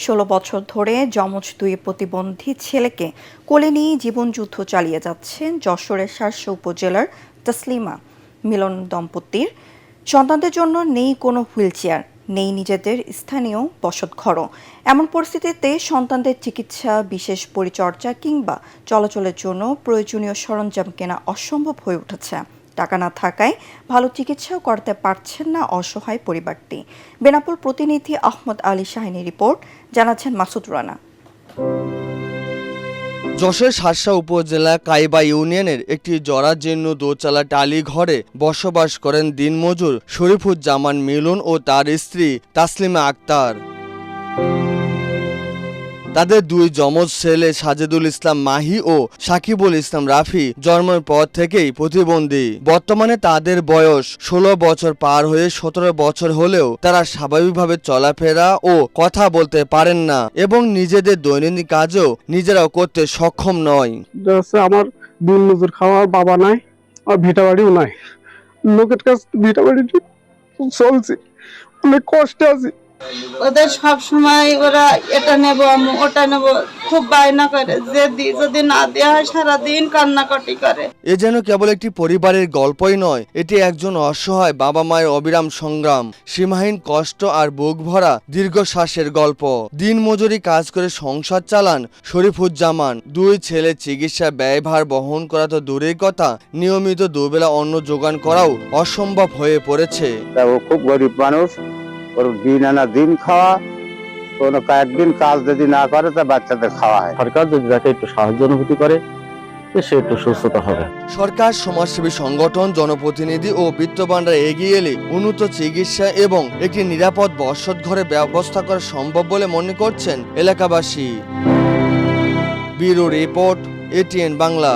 16 বছর ধরে যমজ দুই প্রতিবন্ধী ছেলেকে কোলে নিয়ে জীবনযুদ্ধ চালিয়ে যাচ্ছেন যশোরের শার্শা উপজেলার তাসলিমা মিলন দম্পতির। সন্তানদের জন্য নেই কোনো হুইলচেয়ার, নেই নিজেদের স্থানীয় বসতঘরও। এমন পরিস্থিতিতে সন্তানদের চিকিৎসা, বিশেষ পরিচর্যা কিংবা চলাচলের জন্য প্রয়োজনীয় সরঞ্জাম কেনা অসম্ভব হয়ে উঠেছে। টাকা না থাকায় ভালো চিকিৎসাও করতে পারছেন না অসহায় পরিবারটি। বেনাপোল প্রতিনিধি আহমদ আলী শাহিনী রিপোর্ট, জানাচ্ছেন মাসুদ রানা। যশোরের শার্শা উপজেলা কাইবা ইউনিয়নের একটি জরাজীর্ণ দোতলা টালি ঘরে বসবাস করেন দিনমজুর শরীফুজ্জামান মিলন ও তার স্ত্রী তাসলিমা আক্তার। তাদের দুই যমজ ছেলে সাজেদুল ইসলাম মাহি ও সাকিবুল ইসলাম রাফি জন্মের পর থেকেই প্রতিবন্ধী। বর্তমানে তাদের বয়স 16 বছর পার হয়ে 17 বছর হলেও তারা স্বাভাবিকভাবে চলাফেরা ও কথা বলতে পারেন না এবং নিজেদের দৈনন্দিন কাজও নিজেরাও করতে সক্ষম নয়। আমার দিন মজুর খাওয়ার বাবা নাই, আর ভিটা বাড়িও নাই। লোকের কাছে ভিটা বাড়ি চলছে, অনেক কষ্টে আছি। ওদের সব সময় ওরা এটা নেব ওটা নেব, খুব বায়না করে, যদি না দেওয়া হয় সারাদিন কান্নাকাটি করে। এ যেন কেবল একটি পরিবারের গল্পই নয়, এটি একজন অসহায় বাবা মায়ের অবিরাম সংগ্রাম, সীমাহীন কষ্ট আর বুক ভরা দীর্ঘশ্বাসের গল্প। দিন মজুরি কাজ করে সংসার চালান শরীফুজ্জামান। দুই ছেলে চিকিৎসা ব্যয়ভার বহন করা তো দূরের কথা, নিয়মিত দুবেলা অন্ন জোগান করাও অসম্ভব হয়ে পড়েছে। ও খুব গরিব মানুষ, ওর দিন আনা দিন খাওয়া, কোনো কয়েকদিন কাজ যদি না করে তা বাচ্চাদের খাওয়া হয়। সরকার যদি তাকে একটু সাহায্য অনুভূতি করে, সে একটু সুস্থতা হবে। সরকার, সমাজসেবী সংগঠন, জনপ্রতিনিধি ও বিত্তবানরা এগিয়ে এলে উন্নত চিকিৎসা এবং একটি নিরাপদ বসতঘরের ব্যবস্থা করা সম্ভব বলে মনে করছেন এলাকাবাসী। Bureau report, ATN Bangla.